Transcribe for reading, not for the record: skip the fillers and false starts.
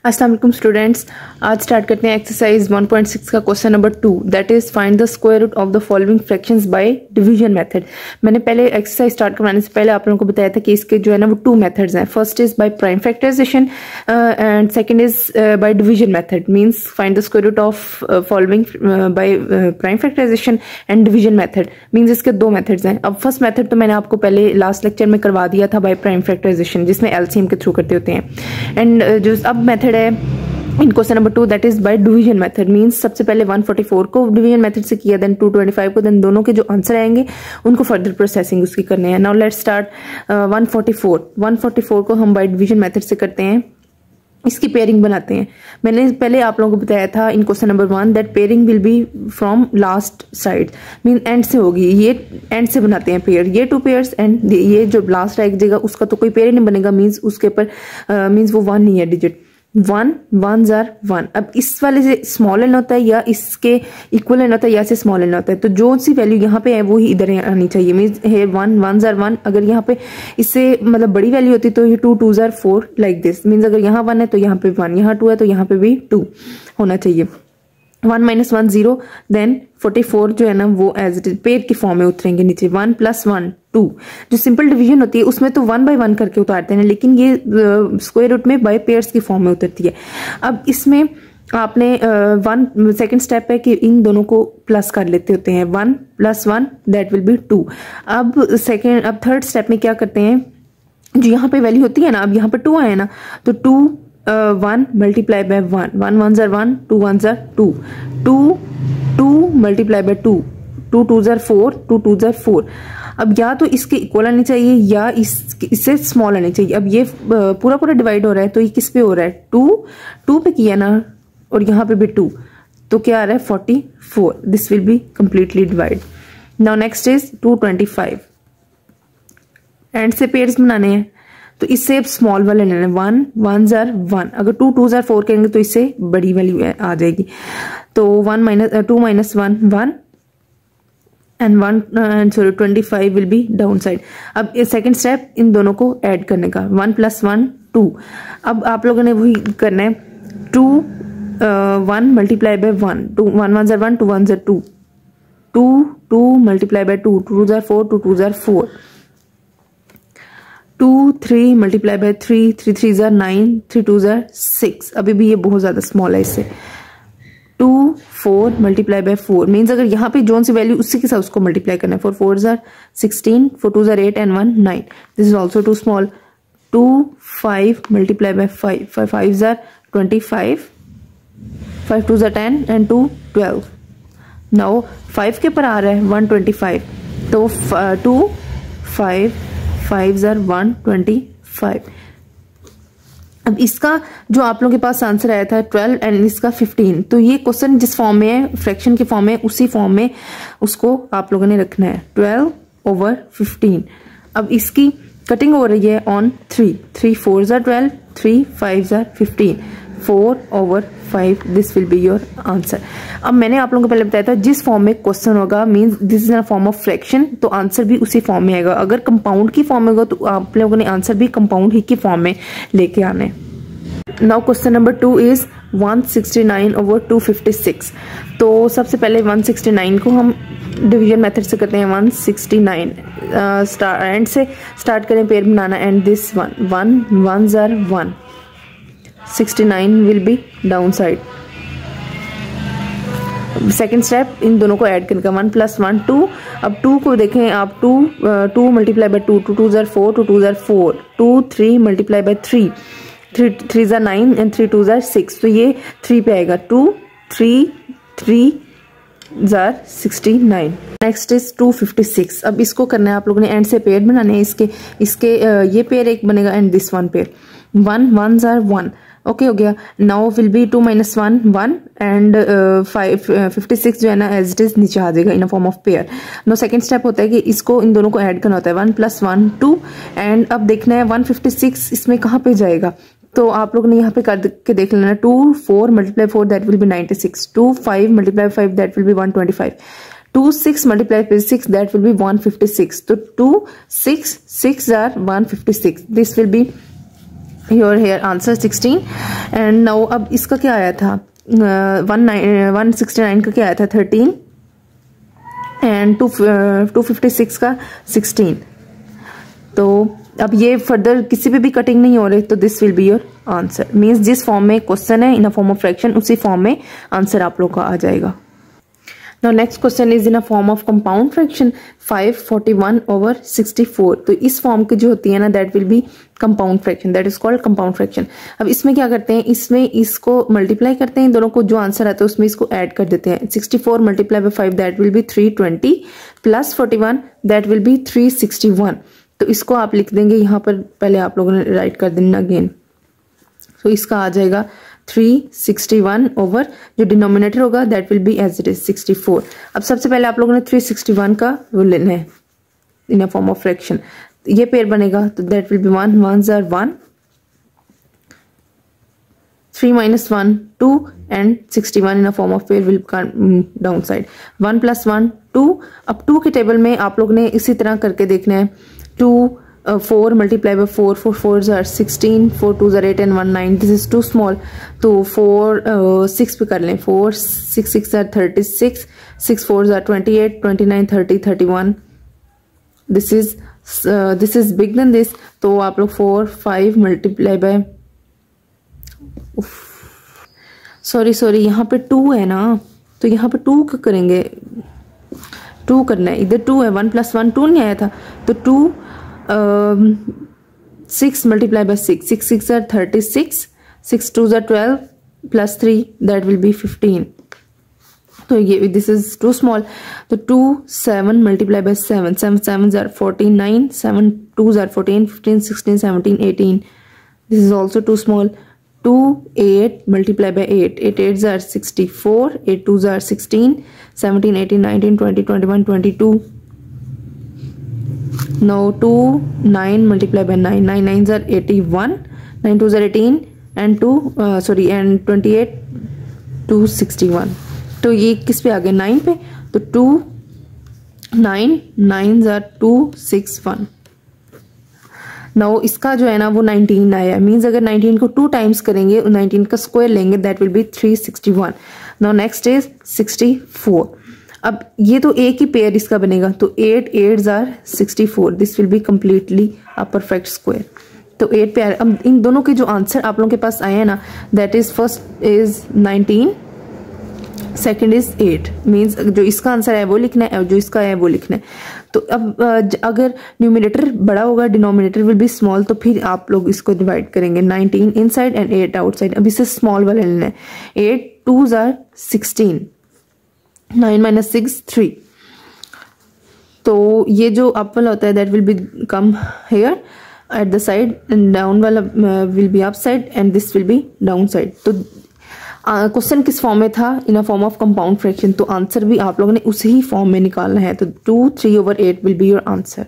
अस्सलाम वालेकुम स्टूडेंट्स, आज स्टार्ट करते हैं एक्सरसाइज 1.6 का question number 2 that is find the square root of the following fractions by division method. मैंने पहले एक्सरसाइज स्टार्ट करवाने से पहले आप लोगों को बताया था कि इसके जो है ना वो टू मेथड्स हैं। First is by prime factorization and second is by division method, means find the square root of following by prime factorization and division method, means इसके दो मेथड्स हैं। अब फर्स्ट मेथड तो मैंने आपको पहले लास्ट लेक्चर में करवा दिया था बाय प्राइम फैक्टराइजेशन, जिसमें एलसीएम के थ्रू करते होते हैं। एंड जो अब मेथड है in question number 2 that is by division method, means सबसे पहले 144 को डिवीजन मेथड से किया, देन 225 को, देन दोनों के जो आंसर आएंगे उनको फर्दर प्रोसेसिंग उसकी करने हैं। नाउ लेट्स स्टार्ट 144 को हम बाय डिवीजन मेथड से करते हैं, इसकी पेयरिंग बनाते हैं। मैंने पहले आप लोगों को बताया था in question number 1 that pairing will be from last side, mean end से होगी, ये एंड से बनाते हैं पेयर, ये टू पेयर्स एंड ये जो लास्ट आएगी जगह उसका तो कोई पेयर ही नहीं बनेगा, मीन्स उसके ऊपर मीन्स वो 1 नहीं है डिजिट, 1 जार 1। अब इस वाले से स्मॉल एन होता है या इसके इक्वल एन होता है या से स्मॉल एन होता है, तो जो सी वैल्यू यहाँ पे है वो ही इधर आनी चाहिए। मीन्स है 1 जार 1, अगर यहाँ पे इससे मतलब बड़ी वैल्यू होती तो ये 2 जार 4 लाइक दिस, मीन्स अगर यहाँ 1 है तो यहाँ पे 1, यहाँ 2 है तो यहाँ पे भी 2 होना चाहिए। 1 - 1 0, देन 44 जो है ना वो एज इट इज पेयर की फॉर्म में उतरेंगे नीचे। 1 + 1 2, जो सिंपल डिवीजन होती है उसमें तो 1 by 1 करके उतारते हैं, लेकिन ये स्क्वायर रूट में बाय पेयर्स की फॉर्म में उतरती है। अब इसमें आपने सेकंड स्टेप है कि इन दोनों को प्लस कर लेते होते हैं, 1 + 1 दैट विल बी 2। अब थर्ड स्टेप में क्या करते हैं, जो यहाँ पे वैल्यू होती है ना, अब यहाँ पे 2 आए ना तो 2 1 multiply by 1, 1 jar 1, 2 1 jar 2, 2 multiply by 2, 2 jar 4, 2 jar 4। अब या तो इसके इक्वल आनी चाहिए या इससे स्मॉल आनी चाहिए। अब ये पूरा डिवाइड हो रहा है तो ये किस पे हो रहा है, 2 पे किया ना, और यहाँ पे भी 2, तो क्या आ रहा है 44। This will be completely divide. Now next is 225, and से पेयर्स बनाने हैं तो इससे स्मॉल वाले लेना है, 1 जार 1। अगर 2 जार 4 करेंगे तो इससे बड़ी वैल्यू आ जाएगी, तो 2 - 1 1 and 25 will be down side. अब सेकंड स्टेप इन दोनों को ऐड करने का, 1 + 1 2। अब आप लोगों ने वही करना है, 2 1 multiply by 1, 1 jar 1, 2 1 jar 2, 2 multiply by 2, 2 jar 4, 2 jar 4, 2 3 multiply by 3, 3 jar 9, 3 jar 6। अभी भी ये बहुत ज्यादा स्मॉल है इससे। 2 4 मल्टीप्लाई बाय 4, मीन्स अगर यहाँ पे जोन सी वैल्यू उसी के साथ उसको मल्टीप्लाई करना है। 4 जार 16, 4 जार 8 and 1 9, this is also too small. 2 5 multiply by 5, 5 जार 25, 5 जार 10 एंड 2 12। नाउ 5 के पर आ रहा है 125, तो 2 5 जार 125। अब इसका जो आप लोगों के पास आंसर आया था 12 एंड इसका 15, तो ये क्वेश्चन जिस फॉर्म में है, फ्रैक्शन के फॉर्म में, उसी फॉर्म में उसको आप लोगों ने रखना है, 12/15। अब इसकी कटिंग हो रही है on 3 4 jar 12, 3 5 jar 15, 4/5, this will be your answer. अब मैंने आप लोगों को पहले बताया था जिस फॉर्म में क्वेश्चन होगा, means this is a form of fraction, तो आंसर भी उसी फॉर्म में आएगा। अगर कंपाउंड की फॉर्म में होगा तो आप लोगों ने आंसर भी कंपाउंड ही की फॉर्म में लेके आना है। Now question number 2 is 169/256। तो सबसे पहले 169 को हम डिवीजन मेथड से करते हैं, 169 एंड से स्टार्ट करें pair banana, and this 1 jar 1, 69 will be down side. Second step in दोनों को ऐड करने का, 1 + 1 2। अब 2 को देखें आप, 2 multiply by 2, 2 jar 4, 2 jar 4, 2 3 multiply by 3, 3 jar 9 and 3 jar 6, तो ये 3 पे आएगा, 2 3 जार 69। Next is 256। अब इसको करना है आप लोगों ने, एंड से पेयर बनाने हैं इसके ये पेयर एक बनेगा and this 1 pair, 1 jar 1, okay हो गया। नाउ विल बी 2 - 1 1 एंड 56 जो है ना एज इट इज नीचे आ जाएगा in a form of pair. Now second step होता है कि इसको इन दोनों को ऐड करना होता है, 1 + 1 2, एंड अब देखना है 156 इसमें कहाँ पे जाएगा, तो आप लोग ने यहाँ पे करके देख लेना, 2 4 multiply 4 that will B 96, 2 5 multiply 5 that will B 125, 2 6 multiply 6 that will B 156, तो 2 6 6 jar 156, this will be your here answer 16। And now अब इसका क्या आया था, 169 का क्या आया था 13 एंड 256 का 16। तो अब ये फर्दर किसी पे भी कटिंग नहीं हो रही, तो this will be your answer. Means जिस फॉर्म में क्वेश्चन है इन अ फॉर्म ऑफ फ्रैक्शन, उसी फॉर्म में आंसर आप लोग का आ जाएगा। Now next question is in a form of compound fraction 541/64। तो इस फॉर्म की जो होती है ना, that will B compound fraction, that is called compound fraction. अब इसमें क्या करते हैं, इसमें इसको मल्टीप्लाई करते हैं, दोनों को जो आंसर आता है उसमें इसको ऐड कर देते हैं। 64 multiply by 5 that will B 320 plus 41 that will B 361। तो इसको आप लिख देंगे यहाँ पर, पहले आप लोगों ने राइट कर देना अगेन। तो इसका आ जाएगा 361 ओवर जो डिनोमिनेटर होगा that will be as it is 64। अब सबसे पहले आप लोगों ने 361 का वो लेना है इन अ फॉर्म ऑफ फ्रैक्शन। ये पेयर बनेगा तो that will B 1 1s are 1, 3 minus 1 2 and 61 in a form of pair will come down side। 1 plus 1 2। अब 2 के टेबल में आप लोग ने इसी तरह करके देखना है। 2 4 multiply by 4, 4 4s are 16, 4 2s are 8 and 1 9। This is too small, तो 4 6 पे कर लें। 4 6 6 are 36, 6 4s are 28, 29 30 31। This is big than this, तो आप लोग 4 5 मल्टीप्लाई बाय, सॉरी यहाँ पे 2 है ना, तो यहाँ पे 2 करेंगे, 2 करना है, इधर 2 है, 1 plus 1 2 नहीं आया था, तो 2 6 multiply by 6, 6 6 are 36, 6 2s are 12 plus 3 that will B 15। तो ये दिस इज टू स्मॉल, तो 2 7 multiply by 7, 7 7s are 49, 7 2s are 14 15 16 17 18। This is also too small. 2 8 multiply by 8, 8 8s are 64, 8 2s are 16, 17 18 19 20 21 22। now 2 9 multiply by 9, 9 9s are 81, 9 2s are 18 and and 28 261। तो ये किस पे आ गए, 9 पे, तो 2 9 9s are 261। नाउ इसका जो है ना वो 19 आया, मींस अगर 19 को 2 टाइम्स करेंगे, 19 का स्क्वायर लेंगे, that will B 361। Now next is 64। अब ये तो एक ही पेयर इसका बनेगा, तो 8 8s are 64, this will be completely a perfect square. तो 8 पेयर, अब इन दोनों के जो आंसर आप लोगों के पास आए हैं ना, that is first is 19, second is 8। Means जो इसका आंसर है वो लिखना है और जो इसका है वो लिखना है। तो अब अगर न्यूमिनेटर बड़ा होगा, डिनोमिनेटर विल बी स्मॉल, तो फिर आप लोग इसको डिवाइड करेंगे 19 इनसाइड एंड 8 आउटसाइड। अब इसे स्मॉल वाला लेना है। 8 2s are 16, 9 minus 6 3। तो ये जो अप वाला होता है that will be come here at the side and down वाला will be up side and this will be down side. तो क्वेश्चन किस फॉर्म में था, in a form of compound fraction, तो आंसर भी आप लोगों ने उसी ही फॉर्म में निकालना है। तो 2 3/8 विल बी योर आंसर।